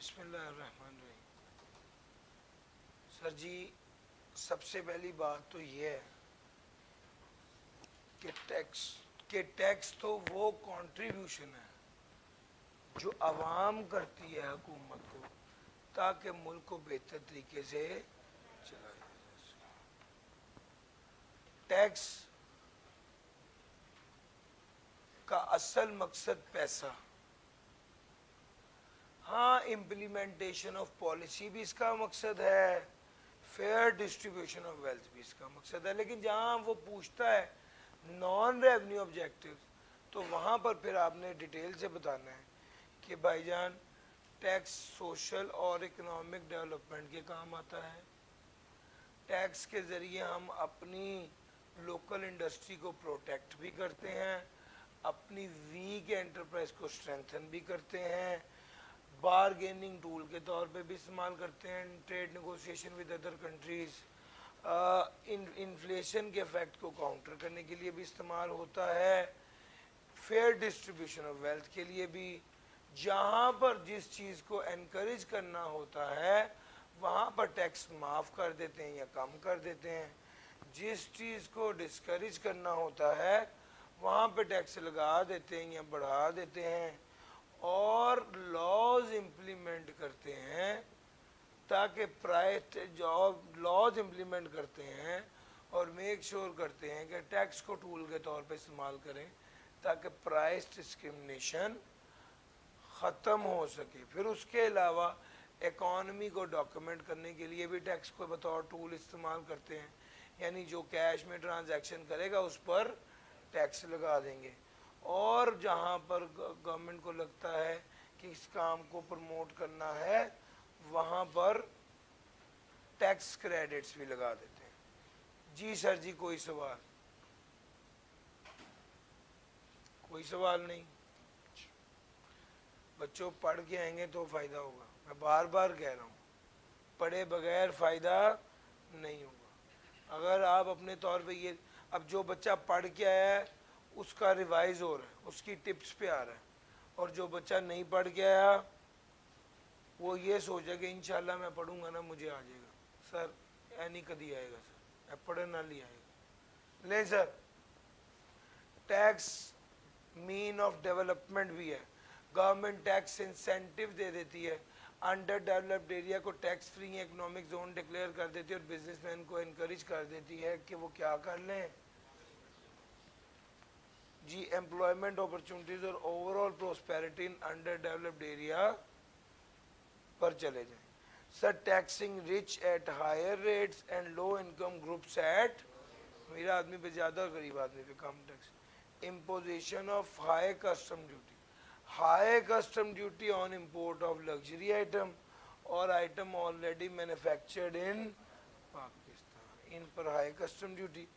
बिस्मिल्लाहिर्रहमानिर्रहीम। सर जी, सबसे पहली बात तो ये है कि टैक्स तो वो कंट्रीब्यूशन है जो आवाम करती है हुकूमत को, ताकि मुल्क को बेहतर तरीके से चलाया जा सके। टैक्स का असल मकसद पैसा, हाँ, इम्प्लीमेंटेशन ऑफ पॉलिसी भी इसका मकसद है, फेयर डिस्ट्रीब्यूशन ऑफ वेल्थ भी इसका मकसद है, लेकिन जहाँ वो पूछता है नॉन रेवेन्यू ऑब्जेक्टिव, तो वहाँ पर फिर आपने डिटेल से बताना है कि भाईजान टैक्स सोशल और इकोनॉमिक डेवलपमेंट के काम आता है। टैक्स के ज़रिए हम अपनी लोकल इंडस्ट्री को प्रोटेक्ट भी करते हैं, अपनी वीक एंटरप्राइज को स्ट्रेंथन भी करते हैं, बारगेनिंग टूल के तौर पे भी इस्तेमाल करते हैं, trade negotiation with other countries, inflation के इफेक्ट को काउंटर करने के लिए भी इस्तेमाल होता है, फेयर डिस्ट्रीब्यूशन ऑफ वेल्थ के लिए भी। जहाँ पर जिस चीज़ को एनकरेज करना होता है वहाँ पर टैक्स माफ़ कर देते हैं या कम कर देते हैं, जिस चीज़ को डिस्करेज करना होता है वहाँ पे टैक्स लगा देते हैं या बढ़ा देते हैं, और लॉज इम्प्लीमेंट करते हैं ताकि प्राइस जॉब लॉज इम्प्लीमेंट करते हैं और मेक श्योर करते हैं कि टैक्स को टूल के तौर पे इस्तेमाल करें ताकि प्राइस डिस्क्रिमिनेशन ख़त्म हो सके। फिर उसके अलावा इकॉनमी को डॉक्यूमेंट करने के लिए भी टैक्स को बतौर टूल इस्तेमाल करते हैं, यानी जो कैश में ट्रांजैक्शन करेगा उस पर टैक्स लगा देंगे, और जहाँ पर गवर्नमेंट को लगता है कि इस काम को प्रमोट करना है वहाँ पर टैक्स क्रेडिट्स भी लगा देते हैं। जी सर जी, कोई सवाल? कोई सवाल नहीं? बच्चों पढ़ के आएंगे तो फ़ायदा होगा, मैं बार बार कह रहा हूँ, पढ़े बगैर फ़ायदा नहीं होगा। अगर आप अपने तौर पे ये, अब जो बच्चा पढ़ के आया है उसका रिवाइज हो रहा है, उसकी टिप्स पे आ रहा है, और जो बच्चा नहीं पढ़ के आया वो ये सोचा कि इंशाल्लाह मैं पढ़ूंगा ना मुझे आ जाएगा। सर ऐनी कदी आएगा सर, मैं पढ़े ना ही आएगा। ले sir, tax mean of development भी है, गवर्नमेंट टैक्स इंसेंटिव दे देती है, अंडर डेवलप्ड एरिया को tax free economic zone declare कर देती है और बिजनेसमैन को इनकरेज कर देती है कि वो क्या कर लें जी, एम्प्लॉयमेंट अपॉर्चुनिटीज और overall prosperity in under developed area पर चले जाएं। Sir taxing rich at higher rates and low income groups at, मेरा आदमी पे ज़्यादा, गरीब आदमी पे कम tax. Imposition of high custom duty, high custom duty on import of luxury item और item already manufactured in Pakistan, इन पर हाई कस्टम ड्यूटी।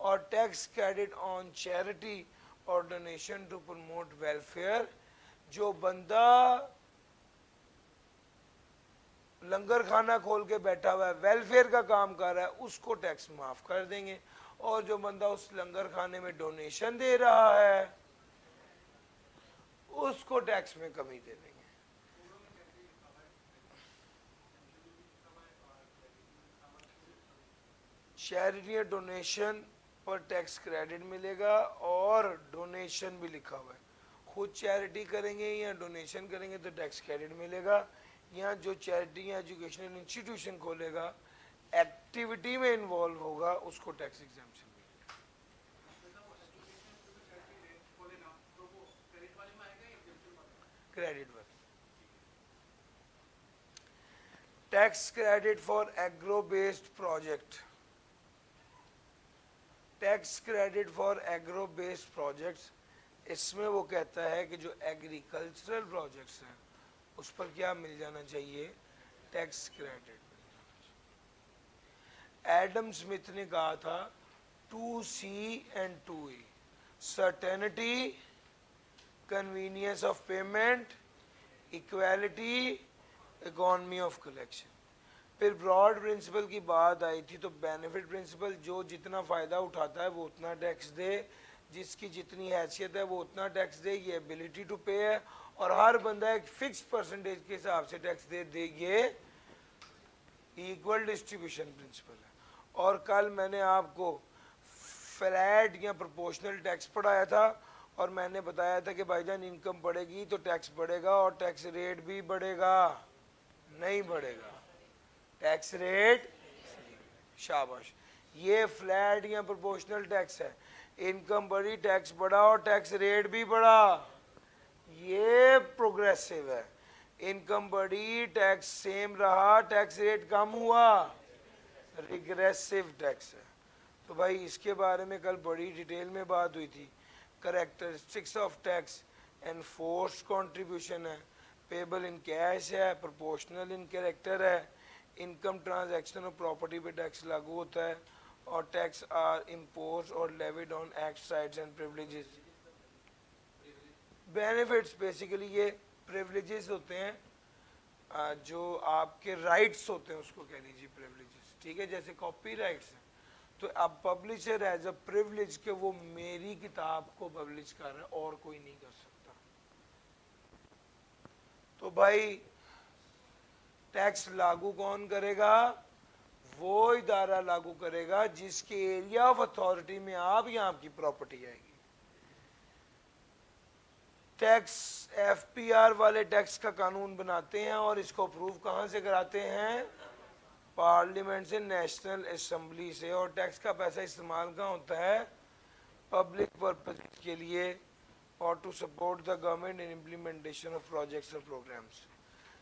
और टैक्स क्रेडिट ऑन चैरिटी और डोनेशन टू प्रमोट वेलफेयर, जो बंदा लंगर खाना खोल के बैठा हुआ है, वेलफेयर का काम कर रहा है, उसको टैक्स माफ़ कर देंगे, और जो बंदा उस लंगर खाने में डोनेशन दे रहा है उसको टैक्स में कमी दे देंगे। चैरिटी डोनेशन पर टैक्स क्रेडिट मिलेगा और डोनेशन भी लिखा हुआ है, खुद चैरिटी करेंगे या डोनेशन करेंगे तो टैक्स क्रेडिट मिलेगा, या जो चैरिटी या एजुकेशनल इंस्टीट्यूशन खोलेगा एक्टिविटी में इन्वॉल्व होगा उसको टैक्स एग्जाम्पशन मिलेगा। क्रेडिट वाले tax credit for agro based project, tax credit for agro based projects, इसमें वो कहता है कि जो एग्रीकल्चरल प्रोजेक्ट्स हैं उस पर क्या मिल जाना चाहिए, टैक्स क्रेडिट मिल जाना चाहिए। एडम स्मिथ ने कहा था 2C and 2A, certainty, convenience of payment, equality, economy of collection. फिर ब्रॉड प्रिंसिपल की बात आई थी तो बेनिफिट प्रिंसिपल, जो जितना फ़ायदा उठाता है वो उतना टैक्स दे, जिसकी जितनी हैसियत है वो उतना टैक्स दे, ये एबिलिटी टू पे है, और हर बंदा एक फिक्स परसेंटेज के हिसाब से टैक्स दे ये इक्वल डिस्ट्रीब्यूशन प्रिंसिपल है। और कल मैंने आपको फ्लैट या प्रोपोर्शनल टैक्स पढ़ाया था और मैंने बताया था कि भाईजान इनकम बढ़ेगी तो टैक्स बढ़ेगा और टैक्स रेट भी बढ़ेगा, नहीं बढ़ेगा टैक्स रेट। शाबाश, ये फ्लैट या प्रोपोर्शनल टैक्स है, इनकम बढ़ी टैक्स बढ़ा और टैक्स रेट भी बढ़ा। ये प्रोग्रेसिव है, इनकम बढ़ी टैक्स सेम रहा टैक्स रेट कम हुआ, रिग्रेसिव टैक्स है। तो भाई इसके बारे में कल बड़ी डिटेल में बात हुई थी। Characteristics of tax, enforced contribution है, पेबल इन कैश है, प्रोपोर्शनल इन कैरेक्टर है, इनकम ट्रांजैक्शन और प्रॉपर्टी पे टैक्स लागू होता है, और टैक्स आर इम्पोज और levied on act rights and privileges. Benefits basically ये प्रिविलेजेस होते हैं जो आपके राइट्स होते हैं, उसको कह लीजिए प्रिविलेजेस, ठीक है। जैसे कॉपी राइट्स है, तो अब पब्लिशर एज अ प्रिविलेज के वो मेरी किताब को पब्लिश कर रहा है और कोई नहीं कर सकता। तो भाई टैक्स लागू कौन करेगा? वो इदारा लागू करेगा जिसके एरिया ऑफ अथॉरिटी में आप या आपकी प्रॉपर्टी आएगी। टैक्स एफपीआर वाले टैक्स का कानून बनाते हैं और इसको अप्रूव कहां से कराते हैं? पार्लियामेंट से, नेशनल असेंबली से। और टैक्स का पैसा इस्तेमाल कहाँ होता है? पब्लिक पर्पज के लिए और to support the government in implementation of projects और प्रोग्राम्स।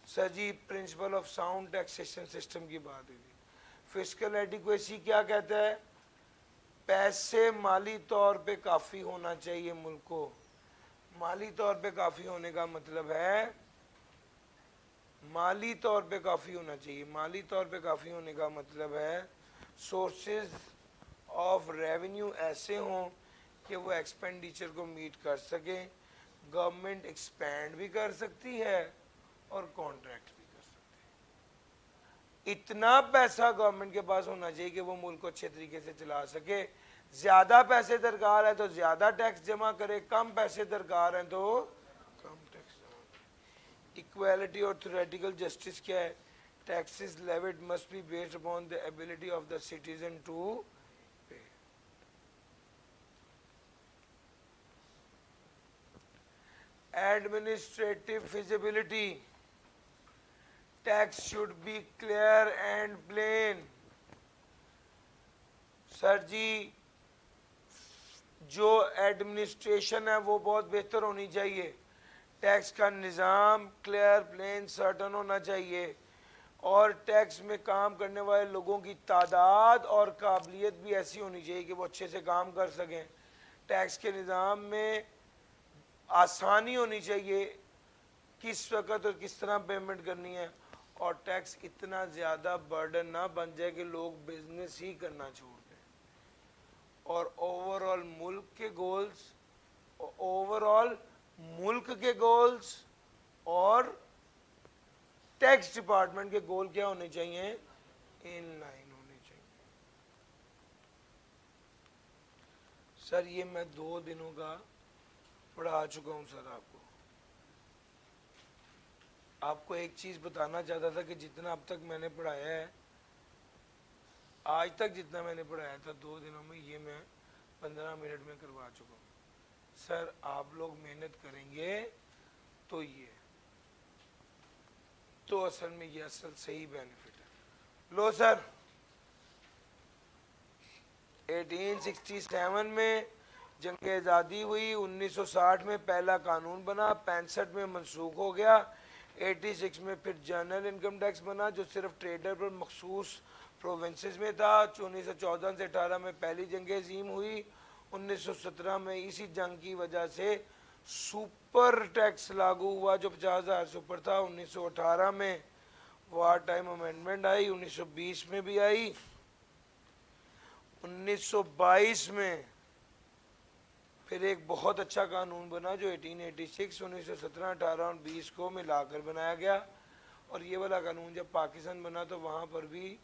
सर जी principle of sound taxation system की बात हुई। फिस्कल एडिक्वेसी क्या कहता है? पैसे माली तौर पे काफ़ी होना चाहिए मुल्क को। माली तौर पे काफ़ी होने का मतलब है, माली तौर पे काफ़ी होना चाहिए, माली तौर पे काफ़ी होने का मतलब है सोर्सेज ऑफ रेवेन्यू ऐसे हों कि वो एक्सपेंडिचर को मीट कर सके। गवर्नमेंट एक्सपैंड भी कर सकती है और कॉन्ट्रैक्ट भी कर सकती है। इतना पैसा गवर्नमेंट के पास होना चाहिए कि वो मुल्क को अच्छे तरीके से चला सके। ज्यादा पैसे दरकार है तो ज्यादा टैक्स जमा करे, कम पैसे दरकार हैं तो कम टैक्स जमा करे। इक्वालिटी और थ्योरेटिकल जस्टिस क्या है? Taxes levied must be based upon the ability of the citizen to pay. Administrative feasibility, tax should be clear and plain. Sir जी जो एडमिनिस्ट्रेशन है वो बहुत बेहतर होनी चाहिए, टैक्स का निज़ाम क्लियर प्लेन सर्टन होना चाहिए, और टैक्स में काम करने वाले लोगों की तादाद और काबिलियत भी ऐसी होनी चाहिए कि वो अच्छे से काम कर सकें। टैक्स के निज़ाम में आसानी होनी चाहिए किस वक्त और किस तरह पेमेंट करनी है, और टैक्स इतना ज़्यादा बर्डन ना बन जाए कि लोग बिजनेस ही करना छोड़ दें। और ओवरऑल मुल्क के गोल्स और टैक्स डिपार्टमेंट के गोल क्या होने चाहिए? इन लाइन होने चाहिए। सर ये मैं 2 दिनों का पढ़ा चुका हूं सर। आपको एक चीज बताना चाहता था कि जितना अब तक मैंने पढ़ाया है, आज तक जितना मैंने पढ़ाया था 2 दिनों में, ये मैं 15 मिनट में करवा चुका हूँ। सर आप लोग मेहनत करेंगे तो ये तो असल में ये असल सही बेनिफिट है। लो सर 1867 में जंग आज़ादी हुई, 1960 में पहला कानून बना, 65 में मनसूख हो गया, 86 में फिर जनरल इनकम टैक्स बना जो सिर्फ ट्रेडर पर मखसूस प्रोविंसेस में था। 1914 से 18 में पहली जंग अजीम हुई। 1917 में इसी जंग की वजह से सुपर टैक्स लागू हुआ जो 50,000 से ऊपर था। 1918 में वार टाइम अमेंडमेंट आई, 1920 में भी आई, 1922 में फिर एक बहुत अच्छा कानून बना जो 1886, 1917, 18 और 20 को मिलाकर बनाया गया। और ये वाला कानून जब पाकिस्तान बना तो वहाँ पर भी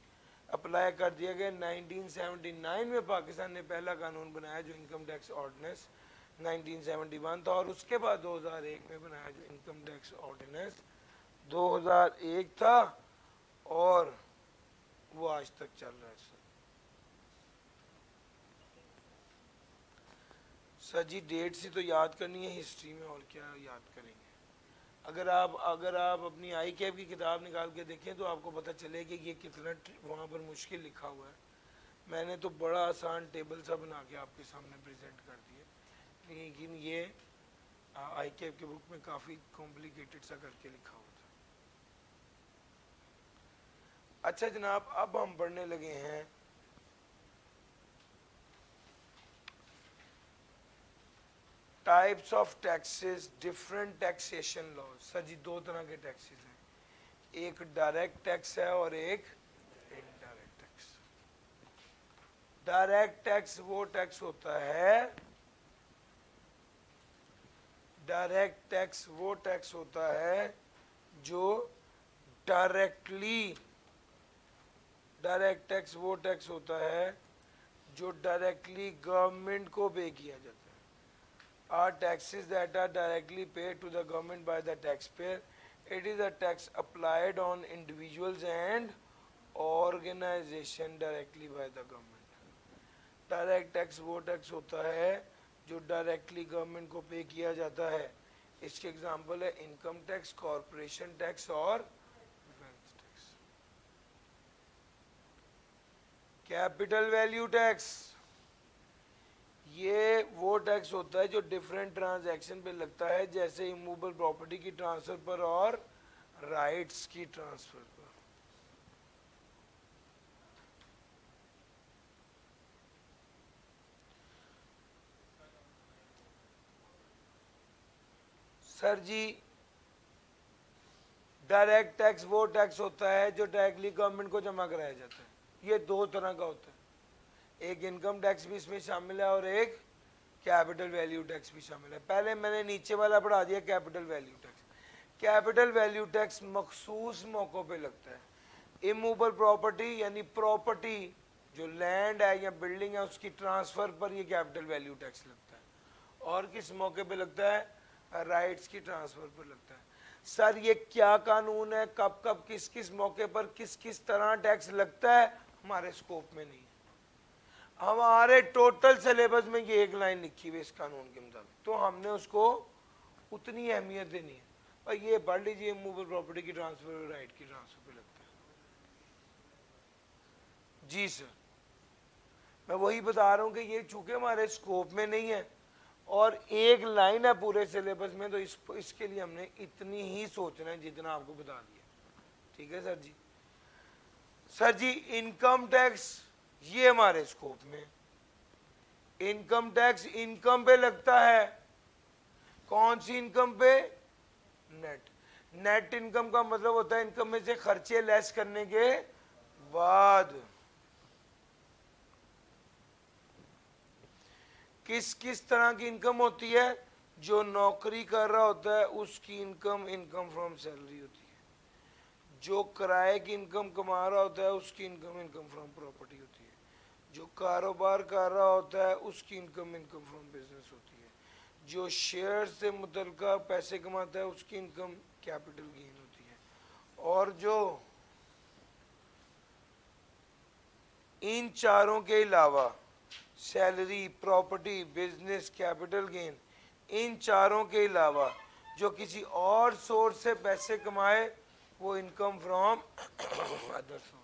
अप्लाई कर दिया गया। 1979 में पाकिस्तान ने पहला कानून बनाया जो इनकम टैक्स ऑर्डिनेंस 1971 था, और उसके बाद 2001 में बनाया जो इनकम टैक्स ऑर्डिनेंस 2001 था, और वो आज तक चल रहा है। सर जी डेट से तो याद करनी है हिस्ट्री में, और क्या याद करेंगे। अगर आप अपनी आई कैप की किताब निकाल के देखें तो आपको पता चले कि ये कितना वहाँ पर मुश्किल लिखा हुआ है। मैंने तो बड़ा आसान टेबल सा बना के आपके सामने प्रेजेंट कर दिए, लेकिन ये आई कैप के बुक में काफ़ी कॉम्प्लिकेटेड सा करके लिखा हुआ था। अच्छा जनाब, अब हम पढ़ने लगे हैं types of taxes, different taxation laws. Sir जी दो तरह के टैक्सेस हैं, एक डायरेक्ट टैक्स है और एक इनडायरेक्ट टैक्स। डायरेक्ट टैक्स वो टैक्स होता है, डायरेक्ट टैक्स वो टैक्स होता है जो डायरेक्टली, डायरेक्ट टैक्स वो टैक्स होता है जो डायरेक्टली गवर्नमेंट को पे किया जाता है। Are taxes that are directly paid to the government by the taxpayer. It is a tax applied on individuals and organization directly by the government. Direct tax वो टैक्स होता है जो डायरेक्टली गवर्नमेंट को पे किया जाता है। इसके एग्जांपल है इनकम टैक्स, कॉरपोरेशन टैक्स और wealth tax. Capital value tax, ये वो टैक्स होता है जो डिफरेंट ट्रांजैक्शन पे लगता है, जैसे इमूवेबल प्रॉपर्टी की ट्रांसफर पर और राइट्स की ट्रांसफर पर। सर जी डायरेक्ट टैक्स वो टैक्स होता है जो डायरेक्टली गवर्नमेंट को जमा कराया जाता है। ये दो तरह का होता है, एक इनकम टैक्स भी इसमें शामिल है और एक कैपिटल वैल्यू टैक्स भी शामिल है। पहले मैंने नीचे वाला पढ़ा दिया capital value tax. Capital value tax मखसूस मौक़ों पे लगता है। इमूवेबल प्रॉपर्टी यानी प्रॉपर्टी जो लैंड है या बिल्डिंग है उसकी ट्रांसफर पर ये कैपिटल वैल्यू टैक्स लगता है। और किस मौके पे लगता है? राइट्स की ट्रांसफर पर लगता है। सर ये क्या कानून है, कब कब किस किस मौके पर किस किस तरह टैक्स लगता है, हमारे स्कोप में नहीं है। हमारे टोटल सिलेबस में ये एक लाइन लिखी हुई है इस कानून के मुताबिक, तो हमने उसको उतनी अहमियत देनी है। और ये पढ़ लीजिए मूवेबल प्रॉपर्टी की ट्रांसफर और राइट की ट्रांसफर पे लगता है। जी सर, मैं वही बता रहा हूँ कि ये चूंकि हमारे स्कोप में नहीं है और एक लाइन है पूरे सिलेबस में, तो इसके लिए हमने इतनी ही सोचना है जितना आपको बता दिया। ठीक है सर जी। सर जी इनकम टैक्स ये हमारे स्कोप में, इनकम टैक्स इनकम पे लगता है। कौन सी इनकम पे? नेट। नेट इनकम का मतलब होता है इनकम में से खर्चे लेस करने के बाद। किस किस तरह की इनकम होती है? जो नौकरी कर रहा होता है उसकी इनकम, इनकम फ्रॉम सैलरी होती है। जो किराए की इनकम कमा रहा होता है उसकी इनकम, इनकम फ्रॉम प्रॉपर्टी होती है। जो कारोबार कर रहा होता है उसकी इनकम, इनकम फ्रॉम बिजनेस होती है। जो शेयर से मुतल्लिका पैसे कमाता है उसकी इनकम कैपिटल गेन होती है। और जो इन चारों के अलावा salary, property, business, capital gain, इन चारों के अलावा जो किसी और सोर्स से पैसे कमाए वो income from other source.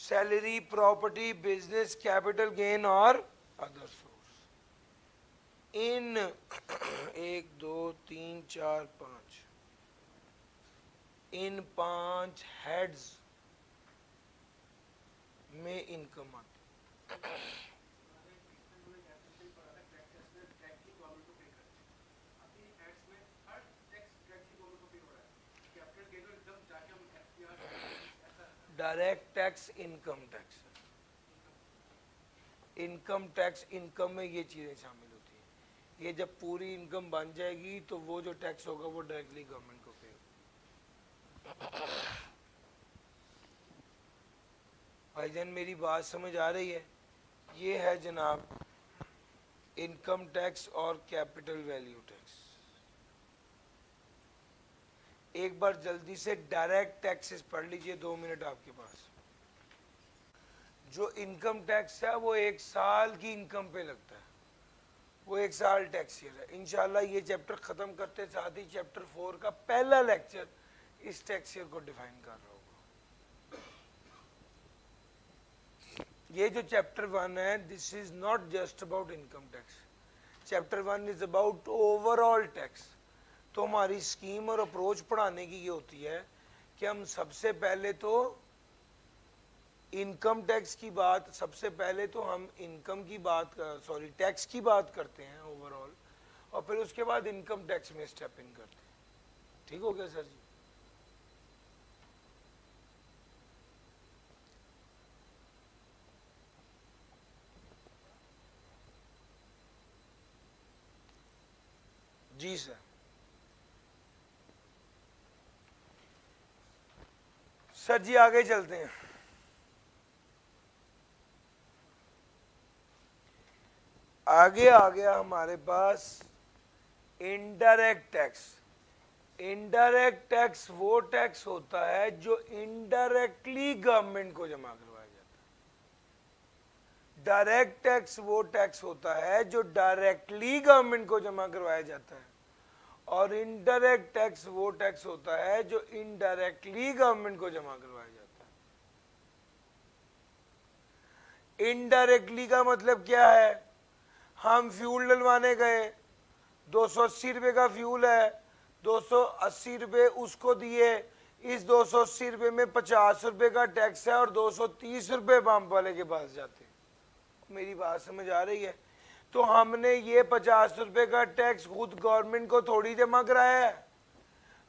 Salary, property, business, capital gain और अदर सोर्स। इन 1 2 3 4 5 इन 5 हेड्स में इनकम आती। Direct tax, income tax, income tax, income में ये चीजें शामिल होती हैं। ये जब पूरी इनकम बन जाएगी तो वो जो टैक्स होगा वो डायरेक्टली गवर्नमेंट को पे। भाईजान मेरी बात समझ आ रही है? ये है जनाब इनकम टैक्स और कैपिटल वैल्यू टैक्स। एक बार जल्दी से डायरेक्ट टैक्सेस पढ़ लीजिए, 2 मिनट आपके पास। जो इनकम टैक्स है वो 1 साल की इनकम पे लगता है, वो 1 साल टैक्स ईयर है। इंशाल्लाह ये चैप्टर खत्म करते साथ ही चैप्टर 4 का पहला लेक्चर इस टैक्स ईयर को डिफाइन कर रहा होगा। ये जो चैप्टर 1 है, this is not just about income tax. Chapter 1 is about overall tax. तो हमारी स्कीम और अप्रोच पढ़ाने की ये होती है कि हम सबसे पहले तो इनकम टैक्स की बात, सबसे पहले तो हम इनकम की बात, सॉरी टैक्स की बात करते हैं ओवरऑल, और फिर उसके बाद इनकम टैक्स में स्टेप इन करते हैं। ठीक हो गया सर जी? जी सर। सर जी आगे चलते हैं। आगे आ गया हमारे पास इनडायरेक्ट टैक्स। इनडायरेक्ट टैक्स वो टैक्स होता है जो इनडायरेक्टली गवर्नमेंट को जमा करवाया जाता है। डायरेक्ट टैक्स वो टैक्स होता है जो डायरेक्टली गवर्नमेंट को जमा करवाया जाता है, और इनडायरेक्ट टैक्स वो टैक्स होता है जो इनडायरेक्टली गवर्नमेंट को जमा करवाया जाता है। इनडायरेक्टली का मतलब क्या है? हम फ्यूल डलवाने गए, 280 रुपए का फ्यूल है, 280 रुपए उसको दिए, इस 280 रुपए में 50 रुपए का टैक्स है और 230 रुपए पंप वाले के पास जाते हैं। मेरी बात समझ आ रही है? तो हमने ये 50 रुपए का टैक्स खुद गवर्नमेंट को थोड़ी जमा कराया है,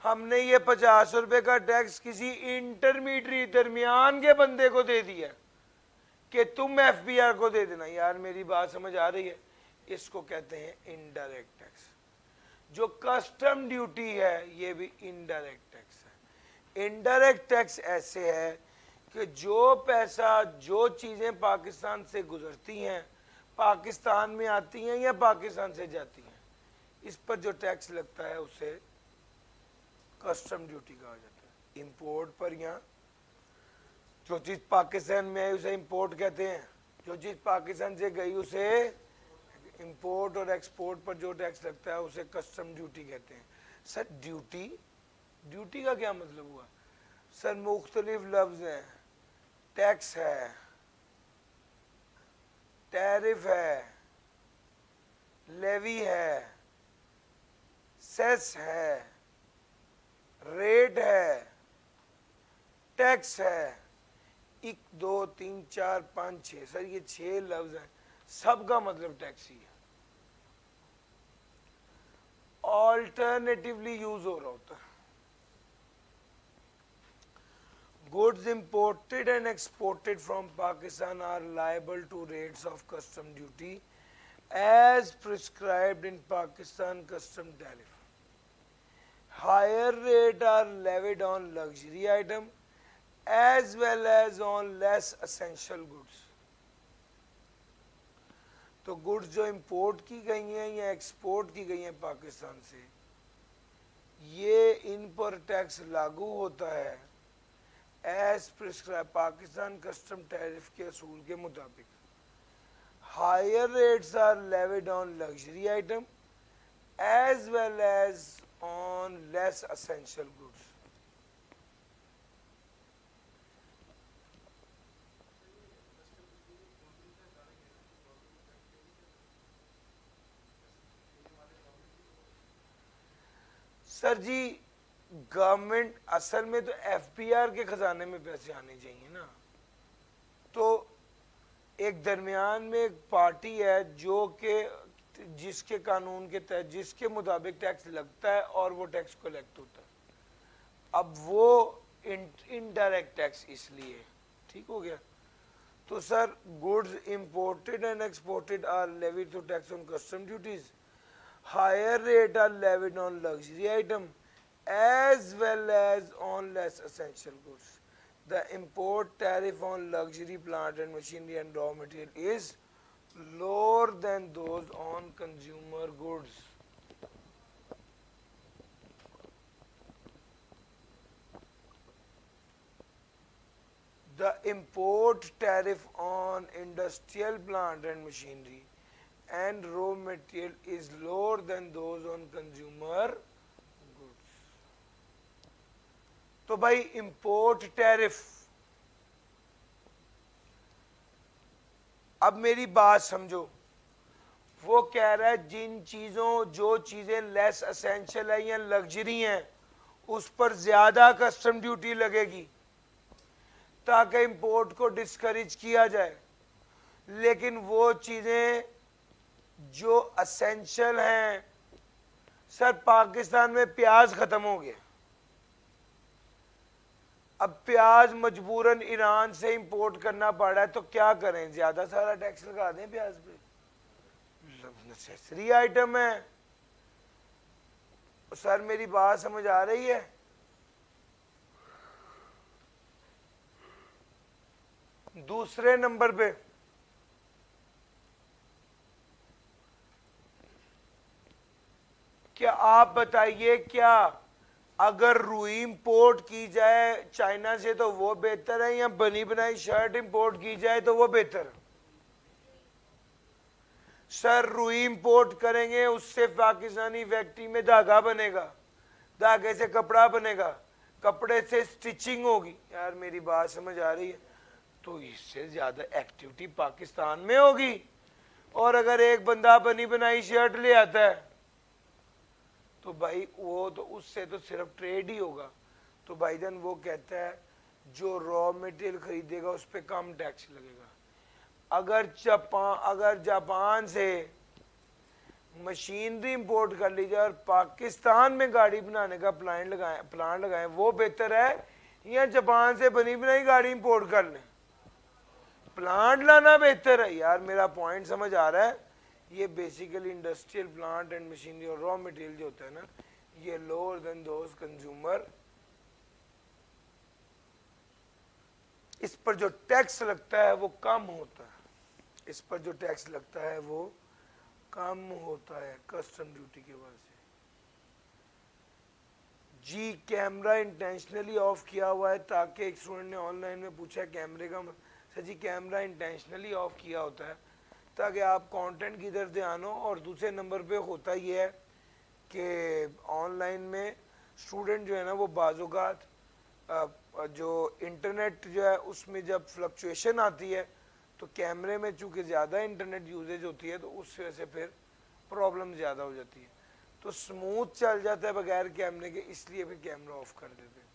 हमने ये 50 रुपए का टैक्स किसी इंटरमीडिएट दरमियान के बंदे को दे दिया कि तुम एफबीआर को दे देना। यार मेरी बात समझ आ रही है? इसको कहते हैं इनडायरेक्ट टैक्स। जो कस्टम ड्यूटी है ये भी इनडायरेक्ट टैक्स है। इनडायरेक्ट टैक्स ऐसे है कि जो पैसा, जो चीजें पाकिस्तान से गुजरती हैं, पाकिस्तान में आती हैं या पाकिस्तान से जाती हैं, इस पर जो टैक्स लगता है उसे कस्टम ड्यूटी कहा जाता है। इंपोर्ट पर यहाँ जो चीज पाकिस्तान में आई उसे इंपोर्ट कहते हैं, जो चीज पाकिस्तान से गई उसे इंपोर्ट, और एक्सपोर्ट पर जो टैक्स लगता है उसे कस्टम ड्यूटी कहते हैं। सर ड्यूटी, ड्यूटी का क्या मतलब हुआ? सर मुख्तलिफ लफ्ज हैं। टैक्स है, टैरिफ है, लेवी है, सेस है, रेट है, टैक्स है। 1 2 3 4 5 6, सर ये 6 लफ्ज हैं, सबका मतलब टैक्स ही है। ऑल्टरनेटिवली यूज हो रहा होता है। Goods imported and exported from Pakistan are liable to rates of custom duty as prescribed in Pakistan custom tariff. Higher rates are levied on luxury item as well as on less essential goods. तो goods जो import की गई हैं या export की गई हैं पाकिस्तान से, ये इन पर टैक्स लागू होता है as prescribe Pakistan custom tariff के असूल के मुताबिक। Higher rates are levied on luxury item as well as on less essential goods. Sir ji government, असल में तो एफबीआर के खजाने में पैसे आने चाहिए ना। तो एक दरमियान में एक पार्टी है जो कि जिसके कानून के तहत, जिसके मुताबिक टैक्स लगता है और वो टैक्स कलेक्ट होता है। अब वो इनडायरेक्ट टैक्स इसलिए, ठीक हो गया? तो sir goods imported and exported are levied to tax on custom duties higher rate are levied on luxury item as well as on less essential goods. The import tariff on luxury plant and machinery and raw material is lower than those on consumer goods. The import tariff on industrial plant and machinery and raw material is lower than those on consumer goods. तो भाई import tariff, अब मेरी बात समझो, वो कह रहा है जिन चीजों जो चीजें लेस एसेंशियल है या लग्जरी हैं उस पर ज्यादा कस्टम ड्यूटी लगेगी ताकि इंपोर्ट को डिस्करेज किया जाए, लेकिन वो चीजें जो असेंशियल हैं, सर पाकिस्तान में प्याज खत्म हो गया, अब प्याज मजबूरन ईरान से इंपोर्ट करना पड़ रहा है, तो क्या करें, ज्यादा सारा टैक्स लगा दें प्याज पे, नेसेसरी आइटम है। सर मेरी बात समझ आ रही है? दूसरे नंबर पे क्या आप बताइए, क्या अगर रुई इंपोर्ट की जाए चाइना से तो वो बेहतर है या बनी बनाई शर्ट इंपोर्ट की जाए तो वो बेहतर है? सर रुई इंपोर्ट करेंगे उससे पाकिस्तानी फैक्ट्री में धागा बनेगा, धागे से कपड़ा बनेगा, कपड़े से स्टिचिंग होगी। यार मेरी बात समझ आ रही है? तो इससे ज्यादा एक्टिविटी पाकिस्तान में होगी। और अगर एक बंदा बनी बनाई शर्ट ले आता है तो भाई वो तो उससे तो सिर्फ ट्रेड ही होगा। तो भाईजान वो कहता है जो रॉ मटेरियल खरीदेगा उस पर कम टैक्स लगेगा। अगर जापान से मशीनरी इंपोर्ट कर ली जाए और पाकिस्तान में गाड़ी बनाने का प्लांट लगाए वो बेहतर है या जापान से बनी बनाई गाड़ी इंपोर्ट कर लें? प्लांट लाना बेहतर है। यार मेरा पॉइंट समझ आ रहा है? ये basically industrial plant and machinery और रॉ मटेरियल जो होता है ना, ये लोअर देन दोज कंज्यूमर, इस पर जो टैक्स लगता है वो कम होता है, इस पर जो टैक्स लगता है वो कम होता है कस्टम ड्यूटी की वजह से। जी कैमरा इंटेंशनली ऑफ किया हुआ है, ताकि एक स्टूडेंट ने ऑनलाइन में पूछा कैमरे का, sir ji camera intentionally off किया होता है ताकि आप कंटेंट की तरफ ध्यान हो। और दूसरे नंबर पे होता ये है कि ऑनलाइन में स्टूडेंट जो है ना वो बाज़-औक़ात जो इंटरनेट जो है उसमें जब फ्लक्चुएशन आती है तो कैमरे में चूँकि ज़्यादा इंटरनेट यूजेज होती है तो उस वजह से फिर प्रॉब्लम ज़्यादा हो जाती है, तो स्मूथ चल जाता है बगैर कैमरे के, इसलिए फिर कैमरा ऑफ कर देते हैं।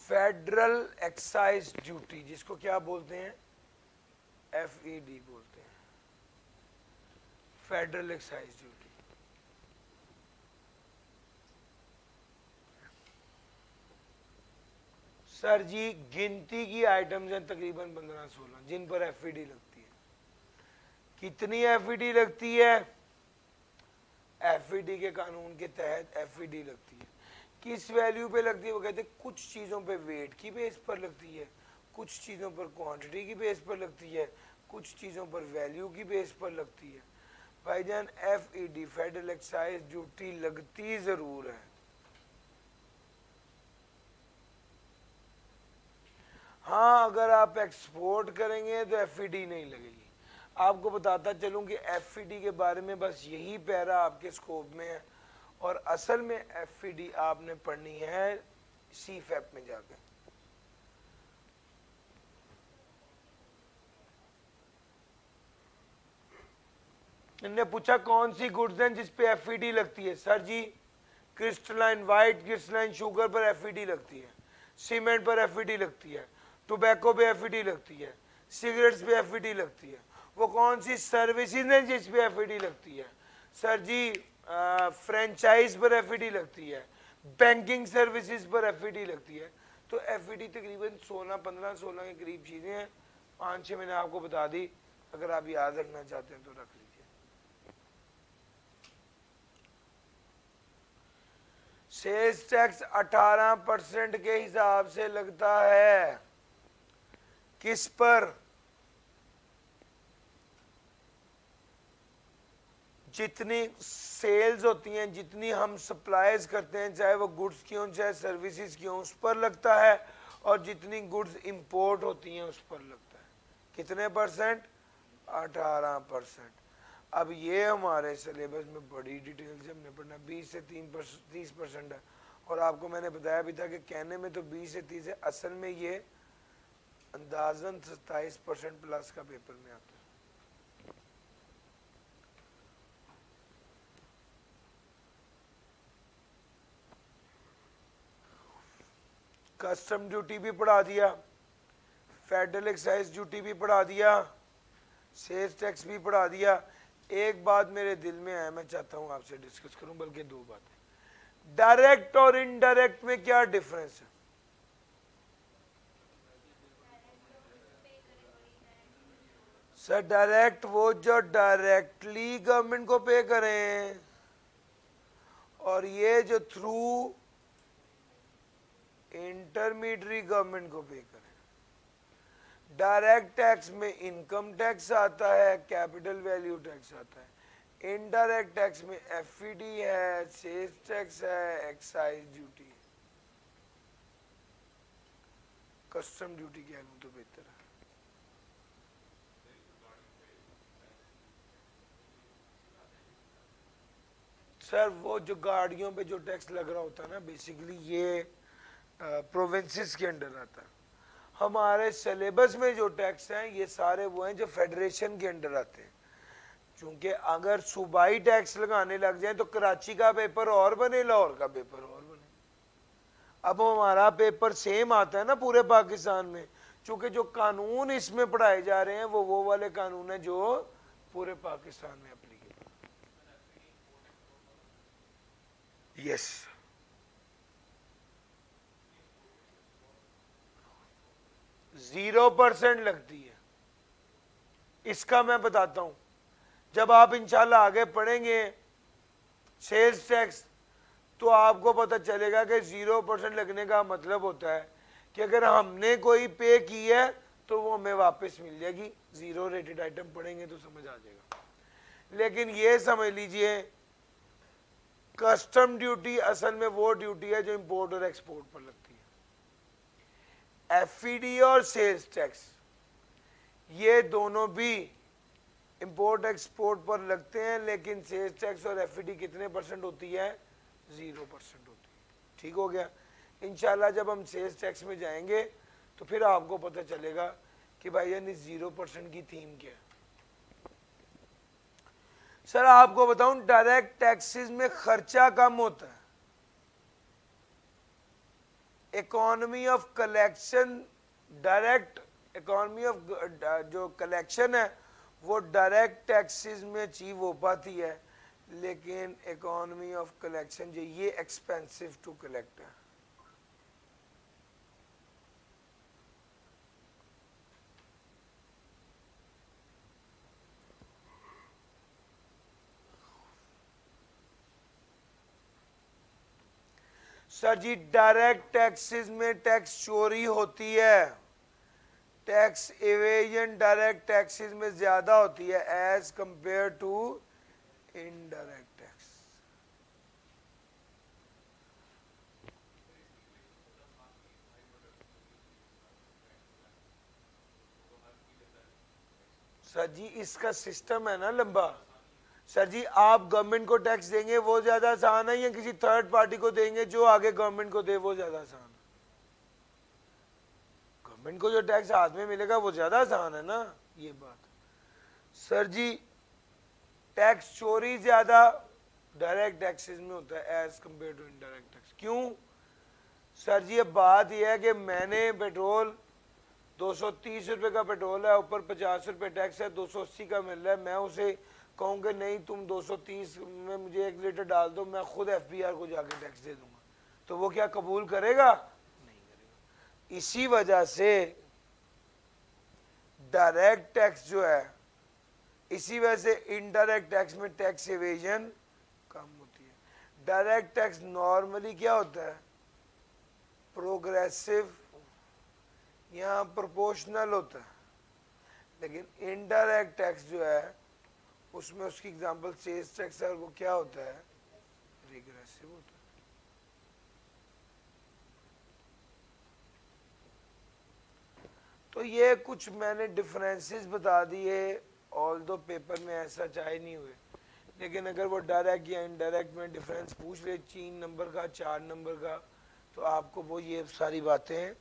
फेडरल एक्साइज ड्यूटी जिसको क्या बोलते हैं, FED बोलते हैं, फेडरल एक्साइज ड्यूटी। सर जी गिनती की आइटम्स हैं तकरीबन 15-16 जिन पर FED लगती है। कितनी FED लगती है? FED के कानून के तहत FED लगती है। किस वैल्यू पे लगती है? वो कहते हैं कुछ चीज़ों पे वेट की बेस पर लगती है, कुछ चीज़ों पर क्वांटिटी की बेस पर लगती है, कुछ चीज़ों पर वैल्यू की बेस पर लगती है। भाईजान FED फेडरल एक्साइज ड्यूटी लगती ज़रूर है। हाँ अगर आप एक्सपोर्ट करेंगे तो FED नहीं लगेगी। आपको बताता चलूँ कि FED के बारे में बस यही पैरा आपके स्कोप में है, और असल में FED आपने पढ़नी है CFAP में जाकर। इन्होंने पूछा कौन सी गुड्स हैं जिस पे FED लगती है? सर जी क्रिस्टलाइन वाइट क्रिस्टलाइन शुगर पर FED लगती है, सीमेंट पर FED लगती है, टोबैको पे FED लगती है, सिगरेट्स पे FED लगती है। वो कौन सी सर्विसेज हैं जिस पे FED लगती है? सर जी फ्रेंचाइज पर FED लगती है, बैंकिंग सर्विसेज पर FED लगती है। तो FED तकरीबन 16 के करीब चीज़ें हैं, 5-6 मैंने आपको बता दी, अगर आप याद रखना चाहते हैं तो रख लीजिए। सेल्स टैक्स 18% के हिसाब से लगता है। किस पर? जितनी सेल्स होती हैं, जितनी हम सप्लाईज करते हैं, चाहे वो गुड्स की हों चाहे सर्विसेज की हों, उस पर लगता है, और जितनी गुड्स इंपोर्ट होती हैं उस पर लगता है। कितने परसेंट? 18%। अब ये हमारे सिलेबस में बड़ी डिटेल से हमने पढ़ना, 20 से 30% है। और आपको मैंने बताया भी था कि कहने में तो 20 से 30 है, असल में ये अंदाजन 27% प्लस का पेपर में आता है। कस्टम ड्यूटी भी पढ़ा दिया, फेडरल एक्साइज ड्यूटी भी पढ़ा दिया, सेल्स टैक्स भी पढ़ा दिया। एक बात मेरे दिल में है, मैं चाहता हूं आपसे डिस्कस करूं, बल्कि दो बातें। डायरेक्ट और इनडायरेक्ट में क्या डिफरेंस है? सर डायरेक्ट वो जो डायरेक्टली गवर्नमेंट को पे करें, और ये जो थ्रू इंटरमीडियरी गवर्नमेंट को पे करें। डायरेक्ट टैक्स में इनकम टैक्स आता है, कैपिटल वैल्यू टैक्स आता है। इनडायरेक्ट टैक्स में एफईडी है, सेल्स टैक्स है, एक्साइज ड्यूटी है। कस्टम ड्यूटी कह लूं तो बेहतर है। सर वो जो गाड़ियों पे जो टैक्स लग रहा होता है ना, बेसिकली ये प्रोविंसेस के अंडर आता है। हमारे सिलेबस में जो टैक्स हैं ये सारे वो हैं जो फेडरेशन के अंडर आते हैं। क्योंकि अगर सूबाई टैक्स लगाने लग जाए तो कराची का पेपर और बने, लाहौर का पेपर और बने। अब हमारा पेपर सेम आता है ना पूरे पाकिस्तान में, क्योंकि जो कानून इसमें पढ़ाए जा रहे हैं वो वाले कानून हैं जो पूरे पाकिस्तान में एप्लीकेबल। यस, 0% लगती है। इसका मैं बताता हूं, जब आप इंशाल्लाह आगे पढ़ेंगे सेल्स टैक्स, तो आपको पता चलेगा कि 0% लगने का मतलब होता है कि अगर हमने कोई पे की है तो वो हमें वापस मिल जाएगी। जीरो रेटेड आइटम पढ़ेंगे तो समझ आ जाएगा। लेकिन ये समझ लीजिए, कस्टम ड्यूटी असल में वो ड्यूटी है जो इंपोर्ट और एक्सपोर्ट पर लगती है। एफईडी और सेल्स टैक्स ये दोनों भी इंपोर्ट एक्सपोर्ट पर लगते हैं, लेकिन सेल्स टैक्स और एफईडी कितने परसेंट होती है? 0% होती है। ठीक हो गया। इंशाल्लाह जब हम सेल्स टैक्स में जाएंगे तो फिर आपको पता चलेगा कि भाई यानी 0% की थीम क्या है। सर आपको बताऊं, डायरेक्ट टैक्सेस में खर्चा कम होता है। Economy of collection, direct economy of जो कलेक्शन है वो डायरेक्ट टैक्सेस में अचीव हो पाती है, लेकिन इकोनॉमी ऑफ कलेक्शन जो ये एक्सपेंसिव टू कलेक्ट है। सर जी डायरेक्ट टैक्सेस में टैक्स चोरी होती है, टैक्स एवेजन डायरेक्ट टैक्सेस में ज्यादा होती है as compare to indirect tax. Sir जी इसका सिस्टम है ना लंबा। सर जी आप गवर्नमेंट को टैक्स देंगे वो ज्यादा आसान है या किसी थर्ड पार्टी को देंगे जो आगे गवर्नमेंट को दे वो ज्यादा आसान है? गवर्नमेंट को जो टैक्स हाथ में मिलेगा वो ज्यादा आसान है ना, ये बात। सर जी टैक्स चोरी ज्यादा डायरेक्ट टैक्सेस में होता है as compare to indirect tax. क्यों? सर जी अब बात यह है कि मैंने पेट्रोल 230 रुपए का पेट्रोल है, ऊपर 50 रुपए टैक्स है, 280 का मिल रहा है, मैं उसे कहूँगा नहीं तुम 230 में मुझे 1 लीटर डाल दो, मैं खुद एफबीआर को जाके टैक्स दे दूंगा, तो वो क्या कबूल करेगा? नहीं करेगा। इसी वजह से डायरेक्ट टैक्स जो है, इसी वजह से इनडायरेक्ट टैक्स में टैक्स एवेजन कम होती है। डायरेक्ट टैक्स नॉर्मली क्या होता है, प्रोग्रेसिव या प्रोपोर्शनल होता है, लेकिन इनडायरेक्ट टैक्स जो है उसमें उसकी एग्जांपल सेल्स टैक्स है और वो क्या होता है, रिग्रेसिव होता है। तो ये कुछ मैंने डिफरेंसेस बता दिए, ऑल दो पेपर में ऐसा चाहे नहीं हुए, लेकिन अगर वो डायरेक्ट या इनडायरेक्ट में डिफरेंस पूछ ले 3 नंबर का 4 नंबर का, तो आपको वो ये सारी बातें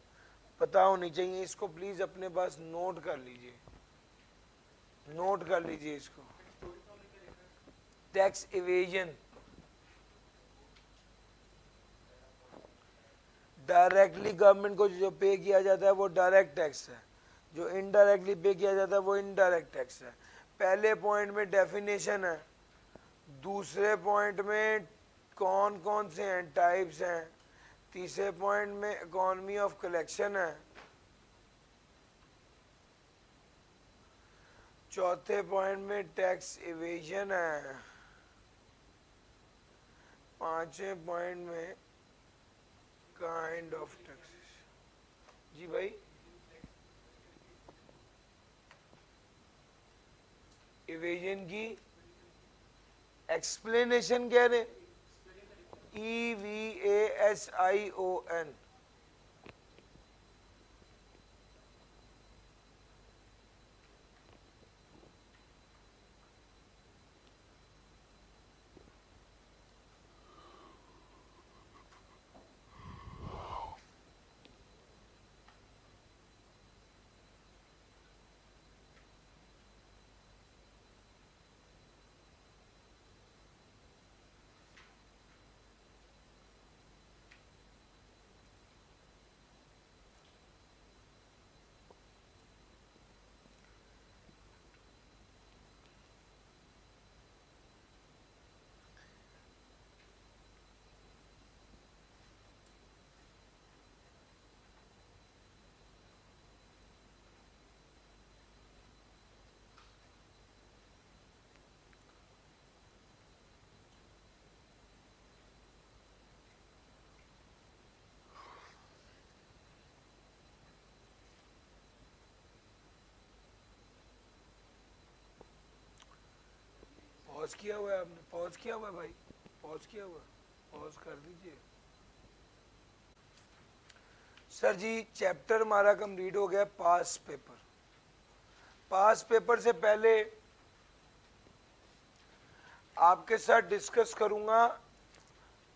पता होनी चाहिए। इसको प्लीज अपने पास नोट कर लीजिए, नोट कर लीजिए इसको। टैक्स इवेजन, डायरेक्टली गवर्नमेंट को जो पे किया जाता है वो डायरेक्ट टैक्स है, जो इनडायरेक्टली पे किया जाता है वो इनडायरेक्ट टैक्स है। पहले पॉइंट में डेफिनेशन है, दूसरे पॉइंट में कौन कौन से हैं, टाइप्स हैं, तीसरे पॉइंट में इकोनॉमी ऑफ कलेक्शन है, चौथे पॉइंट में टैक्स इवेजन है, पांचवें पॉइंट में काइंड ऑफ टैक्सेस। जी भाई, इवेजन की एक्सप्लेनेशन कह रहे, EVASION। पॉज किया हुआ है आपने, पॉज किया हुआ है भाई, पॉज किया हुआ, पॉज कर दीजिए। सर जी चैप्टर हमारा कंप्लीट हो गया पास पेपर। पास पेपर से पहले आपके साथ डिस्कस करूंगा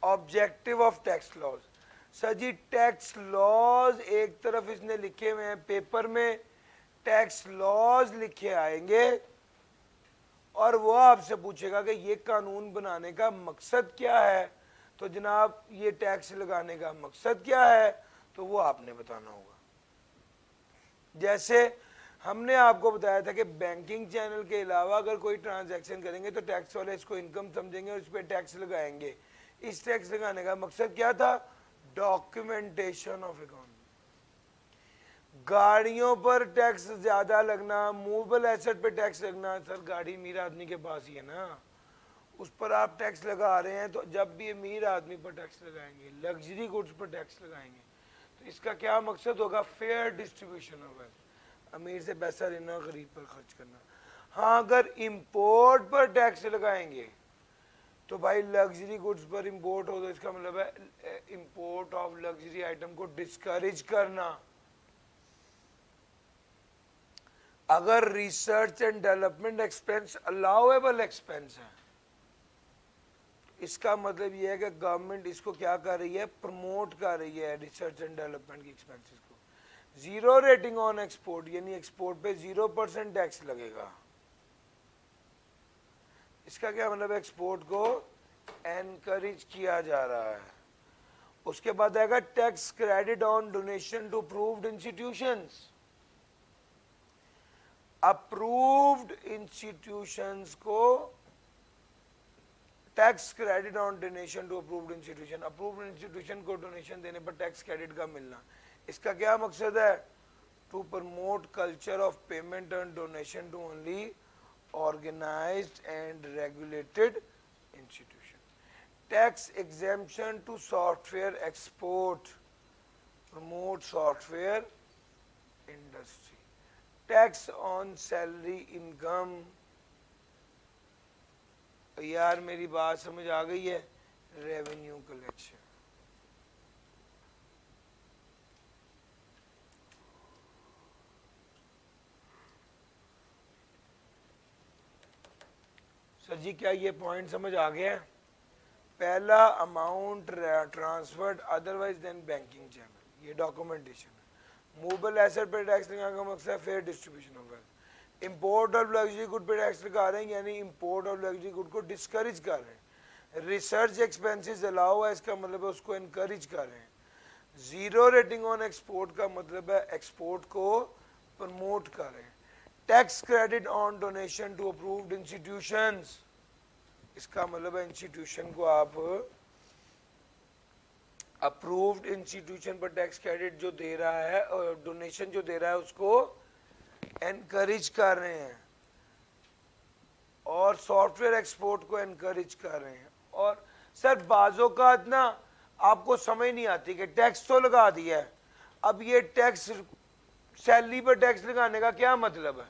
objective of tax laws. Sir ji tax laws एक तरफ इसने लिखे हुए हैं पेपर में, टैक्स लॉज लिखे आएंगे और वो आपसे पूछेगा कि ये कानून बनाने का मकसद क्या है, तो जनाब ये टैक्स लगाने का मकसद क्या है, तो वो आपने बताना होगा। जैसे हमने आपको बताया था कि बैंकिंग चैनल के अलावा अगर कोई ट्रांजैक्शन करेंगे तो टैक्स वाले इसको इनकम समझेंगे और इस पर टैक्स लगाएंगे। इस टैक्स लगाने का मकसद क्या था, डॉक्यूमेंटेशन ऑफ इकोनॉमी। गाड़ियों पर टैक्स ज्यादा लगना, मूवेबल एसेट पे टैक्स लगना, सर गाड़ी अमीर आदमी के पास ही है ना, उस पर आप टैक्स लगा रहे हैं, तो जब भी अमीर आदमी पर टैक्स लगाएंगे, लग्जरी गुड्स पर टैक्स लगाएंगे, तो इसका क्या मकसद होगा, फेयर डिस्ट्रीब्यूशन ऑफ वेल्थ, अमीर से पैसा लेना गरीब पर खर्च करना। हाँ अगर इंपोर्ट पर टैक्स लगाएंगे तो भाई लग्जरी गुड्स पर इंपोर्ट हो, तो इसका मतलब है इंपोर्ट ऑफ लग्जरी आइटम को डिस्करेज करना। अगर research and development expense allowable expense है, इसका मतलब यह है कि गवर्नमेंट इसको क्या कर रही है, प्रमोट कर रही है रिसर्च एंड डेवलपमेंट की एक्सपेंसेस को। जीरो रेटिंग ऑन एक्सपोर्ट, यानी एक्सपोर्ट पे 0% टैक्स लगेगा। इसका क्या मतलब, एक्सपोर्ट को एनकरेज किया जा रहा है। उसके बाद आएगा tax credit on donation to approved institutions. Approved institutions को tax credit on donation to approved institution, approved institution को डोनेशन देने पर टैक्स क्रेडिट का मिलना। इसका क्या मकसद है, to promote culture of payment and donation to only organised and regulated institution. Tax exemption to software export, promote software industry, tax on salary income. यार मेरी बात समझ आ गई है? Revenue collection. सर जी क्या ये पॉइंट समझ आ गया? पहला amount transferred otherwise then banking channel, ये डॉक्यूमेंटेशन है। मूवेबल एसेट पे टैक्स लगाने का मकसद है fair distribution of wealth. Import of luxury good पे टैक्स लगा रहे हैं, यानी इंपोर्ट ऑफ लग्जरी गुड को डिस्करेज कर रहे हैं। रिसर्च एक्सपेंसेस अलाउ है, इसका मतलब है उसको इनकरेज कर रहे हैं। जीरो रेटिंग ऑन एक्सपोर्ट का मतलब है एक्सपोर्ट को प्रमोट कर रहे हैं। Tax credit on donation to approved institutions, इसका मतलब है इंस्टीट्यूशन को आप अप्रूव्ड इंस्टीट्यूशन पर टैक्स क्रेडिट जो दे रहा है और डोनेशन जो दे रहा है उसको एनकरेज कर रहे हैं। और सॉफ्टवेयर एक्सपोर्ट को एनकरेज कर रहे हैं। और सर बाजों का ना आपको समझ नहीं आती कि टैक्स तो लगा दिया है, अब ये टैक्स सैलरी पर टैक्स लगाने का क्या मतलब है?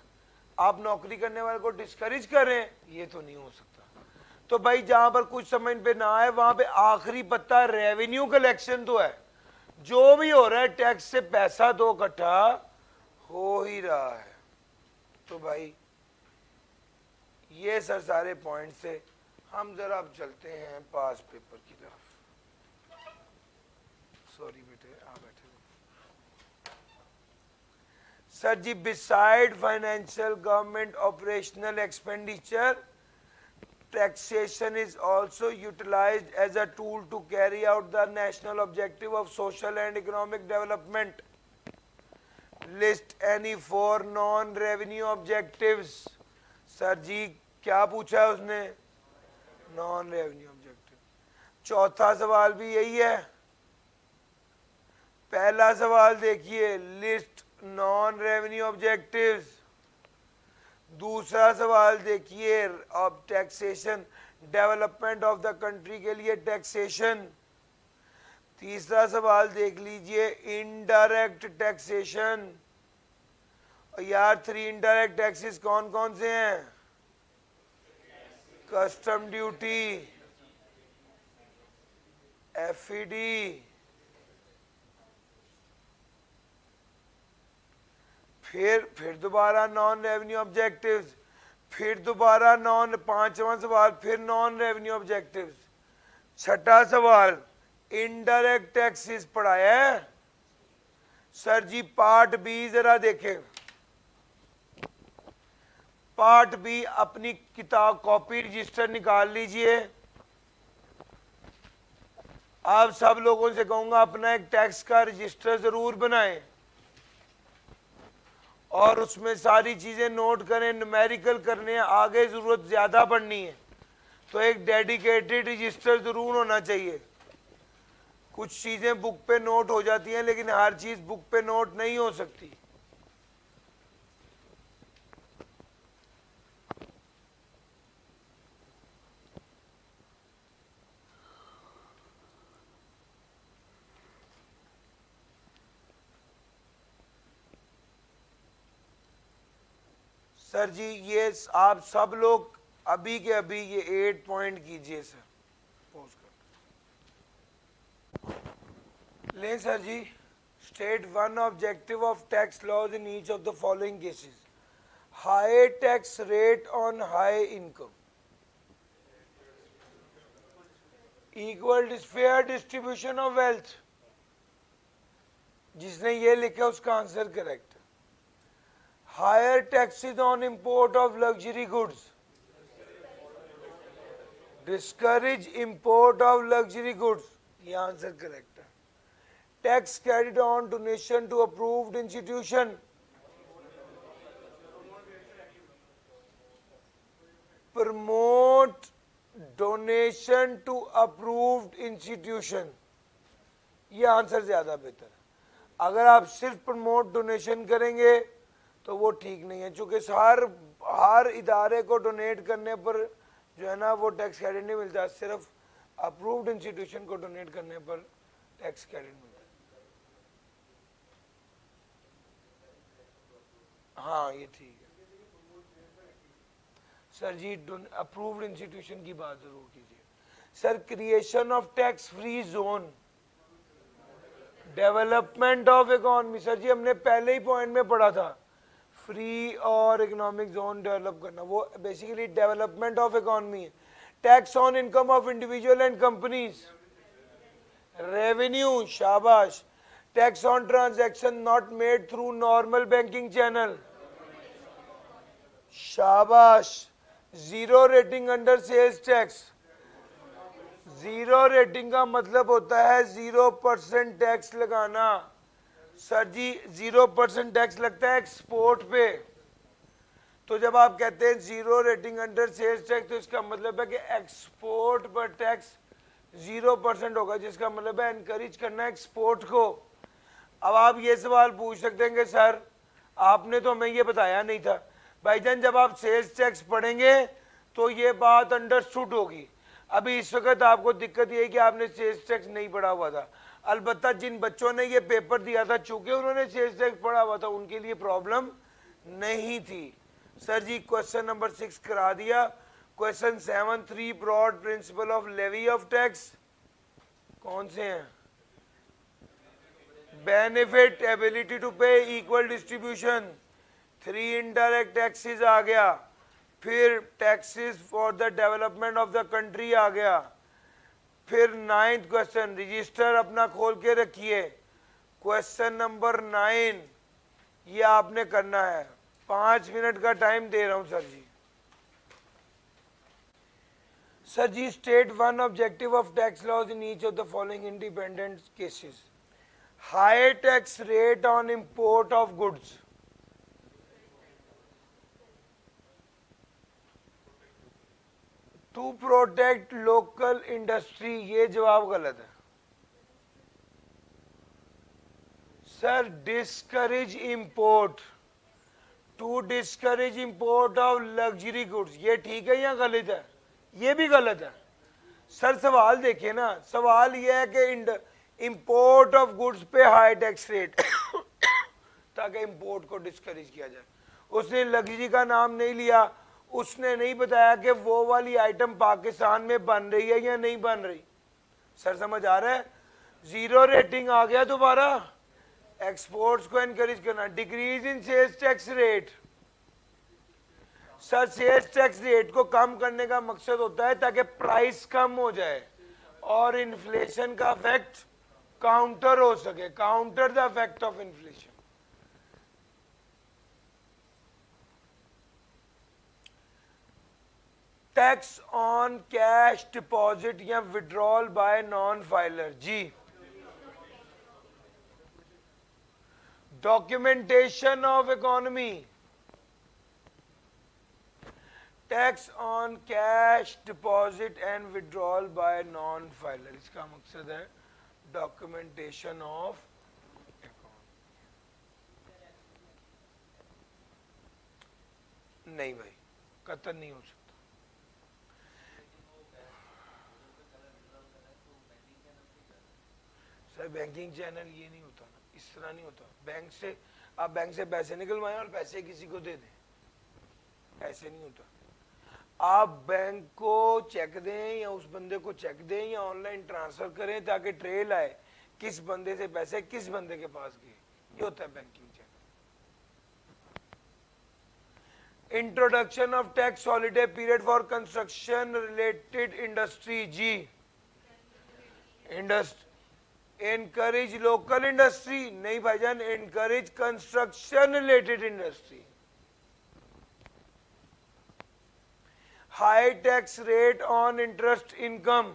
आप नौकरी करने वाले को डिस्करेज कर रहे हैं, ये तो नहीं हो सकता। तो भाई जहां पर कुछ समझ पे ना आए वहां पे आखिरी पत्ता रेवेन्यू कलेक्शन तो है, जो भी हो रहा है टैक्स से पैसा तो इकट्ठा हो ही रहा है। तो भाई ये सर सारे पॉइंट से हम जरा अब चलते हैं पास पेपर की तरफ। सॉरी बेटे आप बैठे sir ji. Beside financial government operational expenditure, taxation is also utilized as a tool to carry out the national objective of social and economic development. List any four non-revenue objectives. Sir जी क्या पूछा है उसने? non-revenue objective। चौथा सवाल भी यही है। पहला सवाल देखिए, लिस्ट non-revenue objectives। दूसरा सवाल देखिए, अब taxation development of the country के लिए टैक्सेशन। तीसरा सवाल देख लीजिए, इनडायरेक्ट टैक्सेशन। और यार 3 इनडायरेक्ट टैक्सेस कौन कौन से हैं? कस्टम ड्यूटी, एफईडी, फिर दोबारा नॉन रेवेन्यू ऑब्जेक्टिव्स, फिर दोबारा पांचवा सवाल फिर नॉन रेवेन्यू ऑब्जेक्टिव्स। छठा सवाल इनडायरेक्ट टैक्सेस पढ़ाया है सर जी। पार्ट बी जरा देखें, पार्ट बी अपनी किताब कॉपी रजिस्टर निकाल लीजिए। आप सब लोगों से कहूंगा अपना एक टैक्स का रजिस्टर जरूर बनाएं और उसमें सारी चीजें नोट करें, न्यूमेरिकल करने हैं, आगे जरूरत ज्यादा पड़नी है तो एक डेडिकेटेड रजिस्टर जरूर होना चाहिए। कुछ चीजें बुक पे नोट हो जाती हैं लेकिन हर चीज बुक पे नोट नहीं हो सकती। सर जी ये आप सब लोग अभी के अभी ये 8 पॉइंट कीजिए सर, पोज कर लें sir ji. State one objective of tax laws in each of the following cases. High tax rate on high income, equal fair distribution of wealth. जिसने ये लिखा उसका answer correct. Higher taxes on import of luxury goods, discourage import of luxury goods, ये answer correct है। Tax credit on donation to approved institution, promote donation to approved institution, ये answer ज्यादा बेहतर है। अगर आप सिर्फ प्रमोट डोनेशन करेंगे तो वो ठीक नहीं है, चूंकि हर इदारे को डोनेट करने पर जो है ना वो टैक्स क्रेडिट नहीं मिलता, सिर्फ अप्रूव्ड इंस्टीट्यूशन को डोनेट करने पर टैक्स क्रेडिट मिलता है। हाँ ये ठीक है सर जी, अप्रूव्ड इंस्टीट्यूशन की बात जरूर कीजिए sir. Creation of tax free zone, development of economy, sir जी हमने पहले ही पॉइंट में पढ़ा था, फ्री और इकोनॉमिक जोन डेवलप करना, वो बेसिकली डेवलपमेंट ऑफ इकोनॉमी है। Tax on income of individual and companies, revenue, शाबाश। Tax on transaction not made through normal banking channel, शाबाश। Zero rating under sales tax, zero rating का मतलब होता है 0% tax लगाना। सर जी 0% टैक्स लगता है एक्सपोर्ट पे, तो जब आप कहते हैं zero rating under sales tax, तो इसका मतलब है कि एक्सपोर्ट पर टैक्स 0% होगा, जिसका मतलब है एनकरेज करना एक्सपोर्ट को। अब आप ये सवाल पूछ सकते हैं कि सर आपने तो हमें ये बताया नहीं था। भाईजान जब आप सेल्स टैक्स पढ़ेंगे तो ये बात अंडरस्टूड होगी। अभी इस वक्त आपको दिक्कत ये है कि आपने सेल्स टैक्स नहीं पढ़ा हुआ था। अलबत्ता जिन बच्चों ने ये पेपर दिया था, चूंकि उन्होंने सेल्स टैक्स पढ़ा हुआ था, उनके लिए प्रॉब्लम नहीं थी। सर जी क्वेश्चन नंबर 6 करा दिया। Question 7, 3 broad principle of levy of tax कौन से हैं? Benefit, ability to pay, equal distribution. 3 indirect taxes आ गया, फिर taxes for the development of the country आ गया। फिर 9th क्वेश्चन, रजिस्टर अपना खोल के रखिए। क्वेश्चन नंबर 9 ये आपने करना है। 5 मिनट का टाइम दे रहा हूं sir ji. Sir ji state one objective of tax laws in each of the following independent cases. High tax rate on import of goods, to protect local industry, ये जवाब गलत है sir. Discourage import, to discourage import of luxury goods, ये ठीक है या गलत है? ये भी गलत है सर। सवाल देखिए ना, सवाल ये है कि इंपोर्ट ऑफ गुड्स पे हाई टैक्स रेट ताकि इंपोर्ट को डिस्करेज किया जाए। उसने लग्जरी का नाम नहीं लिया, उसने नहीं बताया कि वो वाली आइटम पाकिस्तान में बन रही है या नहीं बन रही। सर समझ आ रहा है? जीरो रेटिंग आ गया दोबारा। एक्सपोर्ट्स को एनकरेज करना। Decrease in sales tax rate, sir sales tax rate को कम करने का मकसद होता है ताकि प्राइस कम हो जाए और इन्फ्लेशन का इफेक्ट काउंटर हो सके, counter the effect of inflation. Tax on cash deposit या विड्रॉल बाय नॉन फाइलर, जी। Documentation of economy, tax on cash deposit and withdrawal by non filer, इसका मकसद है डॉक्यूमेंटेशन ऑफ इकोनॉमी। नहीं भाई, कतई नहीं हो सकता। सर बैंकिंग चैनल ये नहीं होता ना, इस तरह नहीं होता। बैंक से आप बैंक से पैसे निकलवाएं और पैसे किसी को दे दें, ऐसे नहीं होता। आप बैंक को चेक दें या उस बंदे को चेक दें या ऑनलाइन ट्रांसफर करें ताकि ट्रेल आए किस बंदे से पैसे किस बंदे के पास गए, ये होता है banking channel. Introduction of tax holiday period for construction related industry, जी। एनकरेज लोकल इंडस्ट्री, नहीं भाईजान, encourage construction related industry. High tax rate on interest income,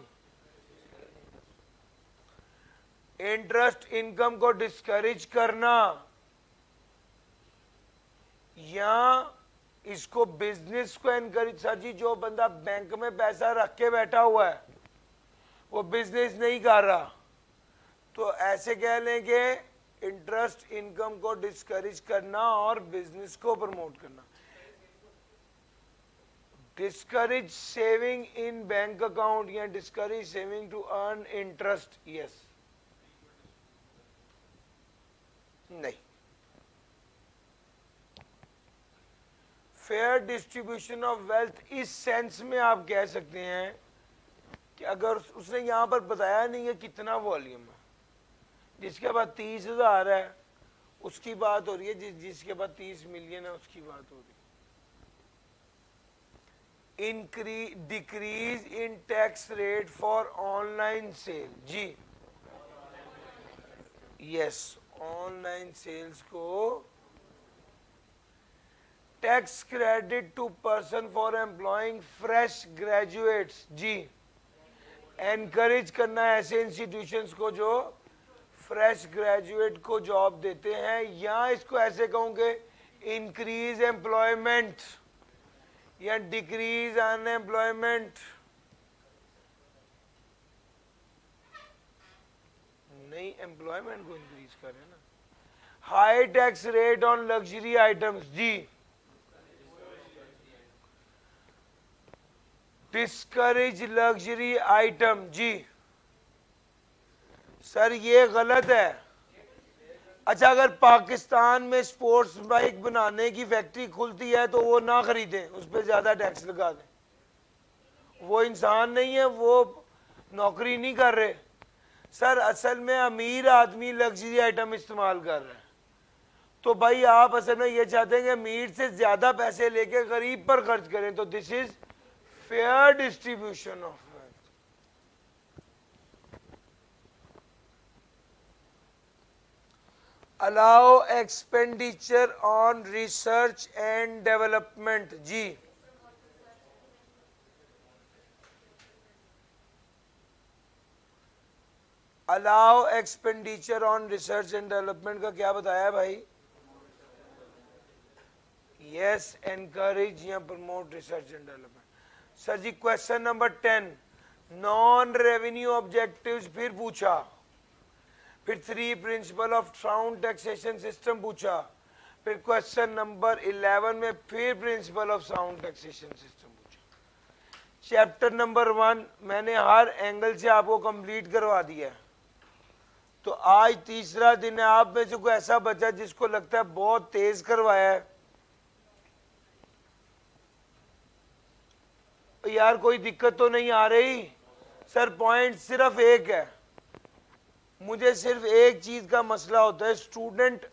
interest income को डिस्करेज करना या इसको बिजनेस को एनकरेज। सर जी जो बंदा बैंक में पैसा रख के बैठा हुआ है वो बिजनेस नहीं कर रहा, तो ऐसे कह लें कि इंटरेस्ट इनकम को डिस्करेज करना और बिजनेस को प्रमोट करना। Discourage saving in bank account या discourage saving to earn interest, yes नहीं। फेयर डिस्ट्रीब्यूशन ऑफ वेल्थ इस सेंस में आप कह सकते हैं कि अगर उसने यहां पर बताया नहीं है कितना वॉल्यूम है, जिसके बाद 30,000 है उसकी बात हो रही है, जिसके बाद 30 मिलियन है उसकी बात हो रही है। Decrease in tax rate for online sale, जी यस, ऑनलाइन सेल्स को tax credit to person for employing fresh graduates, जी एनकरेज करना है ऐसे इंस्टीट्यूशंस को जो फ्रेश ग्रेजुएट को जॉब देते हैं, या इसको ऐसे कहूंगे इंक्रीज एम्प्लॉयमेंट या डिक्रीज अनएम्प्लॉयमेंट, नहीं एम्प्लॉयमेंट को इंक्रीज करें ना। High tax rate on luxury items, जी डिस्करेज लग्जरी आइटम, जी सर ये गलत है। अच्छा, अगर पाकिस्तान में स्पोर्ट्स बाइक बनाने की फैक्ट्री खुलती है तो वो ना खरीदें, उस पर ज्यादा टैक्स लगा दें। वो इंसान नहीं है, वो नौकरी नहीं कर रहे सर। असल में अमीर आदमी लग्जरी आइटम इस्तेमाल कर रहे हैं, तो भाई आप असल में ये चाहते हैं कि अमीर से ज्यादा पैसे लेके गरीब पर खर्च करें, तो this is fair distribution of wealth. Allow expenditure on research and development, जी allow expenditure on research and development का क्या बताया है भाई? यस, एनकरेज या promote research and development. Sir ji question number 10 non revenue objectives फिर पूछा, फिर 3 principle of sound taxation system पूछा, फिर क्वेश्चन नंबर 11 में फिर principle of sound taxation system पूछा। चैप्टर नंबर 1 मैंने हर एंगल से आपको कंप्लीट करवा दिया है। तो आज तीसरा दिन है, आप में से कोई ऐसा बच्चा जिसको लगता है बहुत तेज करवाया है? यार कोई दिक्कत तो नहीं आ रही? सर पॉइंट सिर्फ एक है, मुझे सिर्फ एक चीज का मसला होता है, स्टूडेंट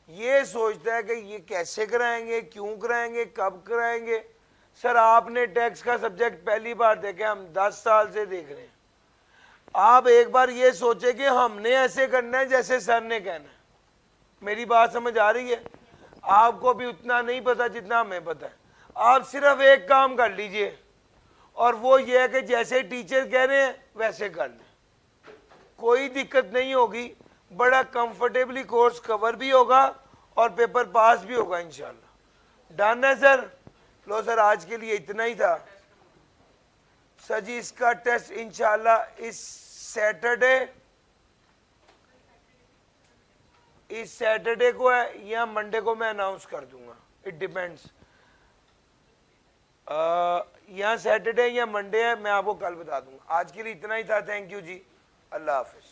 ये सोचता है कि ये कैसे कराएंगे, क्यों कराएंगे, कब कराएंगे। सर आपने टैक्स का सब्जेक्ट पहली बार देखा, हम 10 साल से देख रहे हैं। आप एक बार ये सोचे कि हमने ऐसे करना है जैसे सर ने कहना है। मेरी बात समझ आ रही है? आपको भी उतना नहीं पता जितना हमें पता है। आप सिर्फ एक काम कर लीजिए, और वो ये है कि जैसे टीचर कह रहे हैं वैसे कर लें, कोई दिक्कत नहीं होगी। बड़ा कंफर्टेबली कोर्स कवर भी होगा और पेपर पास भी होगा इंशाल्लाह। डन है सर? लो सर आज के लिए इतना ही था। सर जी इसका टेस्ट इंशाल्लाह इस सैटरडे को है या मंडे को मैं अनाउंस कर दूंगा, इट डिपेंड्स। या सैटरडे या मंडे है, मैं आपको कल बता दूंगा। आज के लिए इतना ही था। थैंक यू जी, अल्लाह हाफिज।